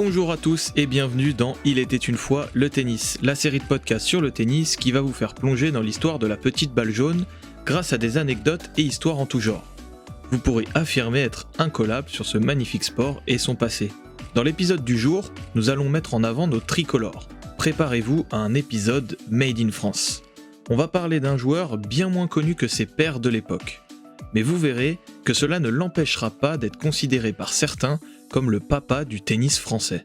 Bonjour à tous et bienvenue dans Il était une fois le tennis, la série de podcasts sur le tennis qui va vous faire plonger dans l'histoire de la petite balle jaune grâce à des anecdotes et histoires en tout genre. Vous pourrez affirmer être incollable sur ce magnifique sport et son passé. Dans l'épisode du jour, nous allons mettre en avant nos tricolores. Préparez-vous à un épisode Made in France. On va parler d'un joueur bien moins connu que ses pairs de l'époque. Mais vous verrez que cela ne l'empêchera pas d'être considéré par certains comme le papa du tennis français.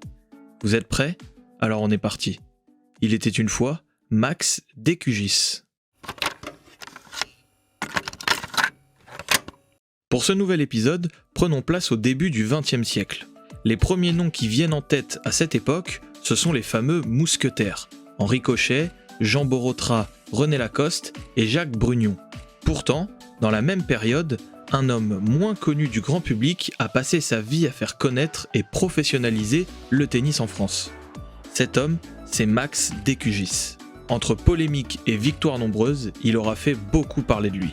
Vous êtes prêts ? Alors on est parti. Il était une fois Max Decugis. Pour ce nouvel épisode, prenons place au début du XXe siècle. Les premiers noms qui viennent en tête à cette époque, ce sont les fameux mousquetaires, Henri Cochet, Jean Borotra, René Lacoste et Jacques Brugnon. Pourtant, dans la même période, un homme moins connu du grand public a passé sa vie à faire connaître et professionnaliser le tennis en France. Cet homme, c'est Max Decugis. Entre polémiques et victoires nombreuses, il aura fait beaucoup parler de lui.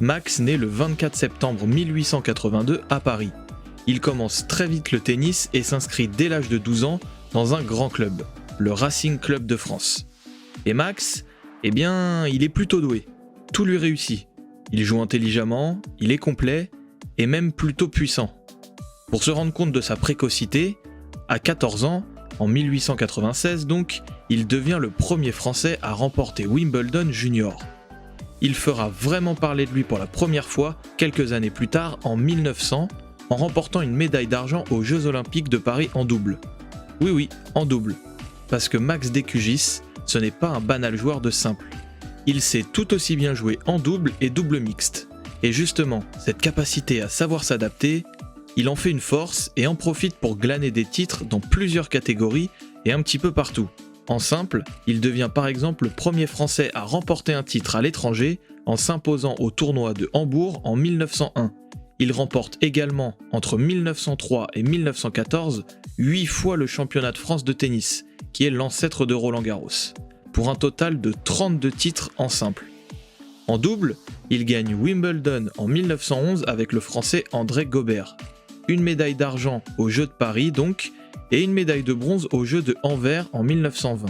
Max naît le 24 septembre 1882 à Paris. Il commence très vite le tennis et s'inscrit dès l'âge de 12 ans dans un grand club, le Racing Club de France. Et Max, il est plutôt doué. Tout lui réussit. Il joue intelligemment, il est complet et même plutôt puissant. Pour se rendre compte de sa précocité, à 14 ans, en 1896 donc, il devient le premier Français à remporter Wimbledon Junior. Il fera vraiment parler de lui pour la première fois quelques années plus tard, en 1900, en remportant une médaille d'argent aux Jeux Olympiques de Paris en double. Oui, en double. Parce que Max Decugis, ce n'est pas un banal joueur de simple. Il sait tout aussi bien jouer en double et double mixte. Et justement, cette capacité à savoir s'adapter, il en fait une force et en profite pour glaner des titres dans plusieurs catégories et un petit peu partout. En simple, il devient par exemple le premier Français à remporter un titre à l'étranger en s'imposant au tournoi de Hambourg en 1901. Il remporte également, entre 1903 et 1914, 8 fois le championnat de France de tennis, qui est l'ancêtre de Roland-Garros, pour un total de 32 titres en simple. En double, il gagne Wimbledon en 1911 avec le Français André Gobert, une médaille d'argent aux Jeux de Paris donc, et une médaille de bronze aux Jeux de Anvers en 1920.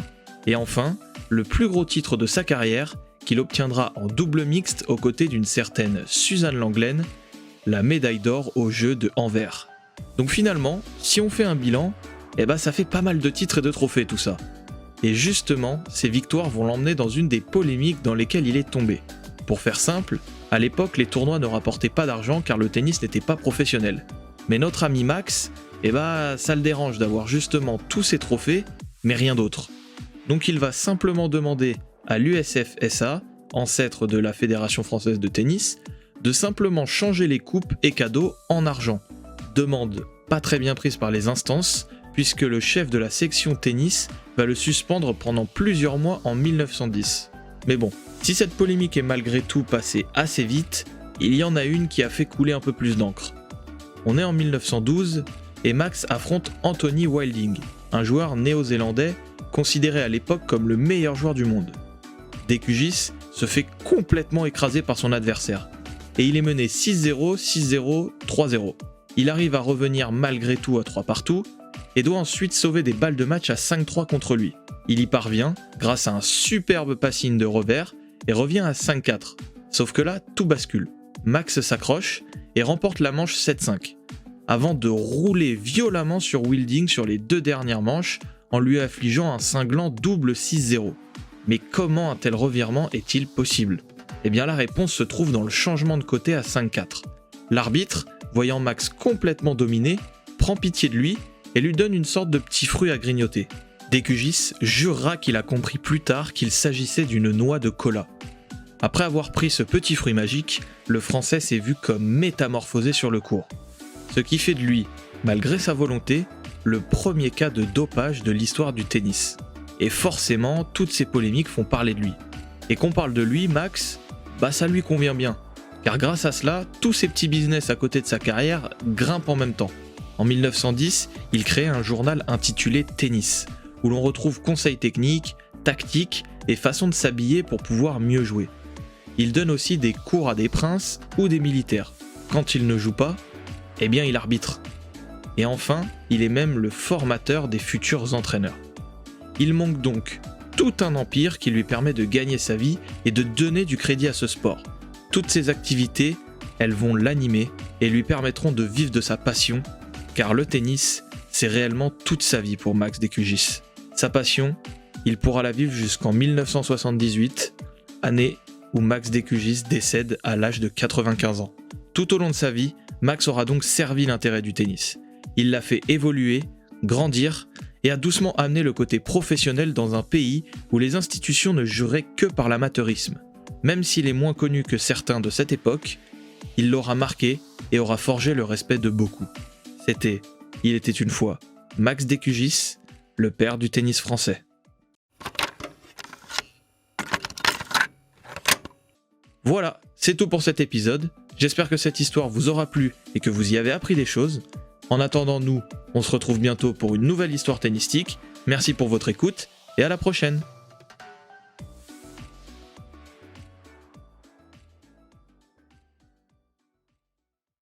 Et enfin, le plus gros titre de sa carrière, qu'il obtiendra en double mixte aux côtés d'une certaine Suzanne Lenglen, la médaille d'or aux Jeux de Anvers. Donc finalement, si on fait un bilan, ça fait pas mal de titres et de trophées tout ça. Et justement, ces victoires vont l'emmener dans une des polémiques dans lesquelles il est tombé. Pour faire simple, à l'époque, les tournois ne rapportaient pas d'argent car le tennis n'était pas professionnel. Mais notre ami Max, ça le dérange d'avoir justement tous ces trophées, mais rien d'autre. Donc il va simplement demander à l'USFSA, ancêtre de la Fédération Française de Tennis, de simplement changer les coupes et cadeaux en argent. Demande pas très bien prise par les instances, puisque le chef de la section tennis va le suspendre pendant plusieurs mois en 1910. Mais bon, si cette polémique est malgré tout passée assez vite, il y en a une qui a fait couler un peu plus d'encre. On est en 1912 et Max affronte Anthony Wilding, un joueur néo-zélandais considéré à l'époque comme le meilleur joueur du monde. Decugis se fait complètement écraser par son adversaire et il est mené 6-0, 6-0, 3-0. Il arrive à revenir malgré tout à 3 partout et doit ensuite sauver des balles de match à 5-3 contre lui. Il y parvient grâce à un superbe passing de revers et revient à 5-4. Sauf que là, tout bascule. Max s'accroche et remporte la manche 7-5, avant de rouler violemment sur Wilding sur les 2 dernières manches en lui affligeant un cinglant double 6-0. Mais comment un tel revirement est-il possible ? La réponse se trouve dans le changement de côté à 5-4. L'arbitre, voyant Max complètement dominé, prend pitié de lui et lui donne une sorte de petit fruit à grignoter. Decugis jurera qu'il a compris plus tard qu'il s'agissait d'une noix de cola. Après avoir pris ce petit fruit magique, le Français s'est vu comme métamorphosé sur le court. Ce qui fait de lui, malgré sa volonté, le premier cas de dopage de l'histoire du tennis. Et forcément, toutes ces polémiques font parler de lui. Et qu'on parle de lui, Max, ça lui convient bien. Car grâce à cela, tous ces petits business à côté de sa carrière grimpent en même temps. En 1910, il crée un journal intitulé Tennis, où l'on retrouve conseils techniques, tactiques et façons de s'habiller pour pouvoir mieux jouer. Il donne aussi des cours à des princes ou des militaires. Quand il ne joue pas, il arbitre. Et enfin, il est même le formateur des futurs entraîneurs. Il manque donc tout un empire qui lui permet de gagner sa vie et de donner du crédit à ce sport. Toutes ces activités, elles vont l'animer et lui permettront de vivre de sa passion, car le tennis, c'est réellement toute sa vie pour Max Decugis. Sa passion, il pourra la vivre jusqu'en 1978, année où Max Decugis décède à l'âge de 95 ans. Tout au long de sa vie, Max aura donc servi l'intérêt du tennis. Il l'a fait évoluer, grandir et a doucement amené le côté professionnel dans un pays où les institutions ne juraient que par l'amateurisme. Même s'il est moins connu que certains de cette époque, il l'aura marqué et aura forgé le respect de beaucoup. C'était, il était une fois, Max Decugis, le père du tennis français. Voilà, c'est tout pour cet épisode. J'espère que cette histoire vous aura plu et que vous y avez appris des choses. En attendant, nous, on se retrouve bientôt pour une nouvelle histoire tennistique. Merci pour votre écoute et à la prochaine.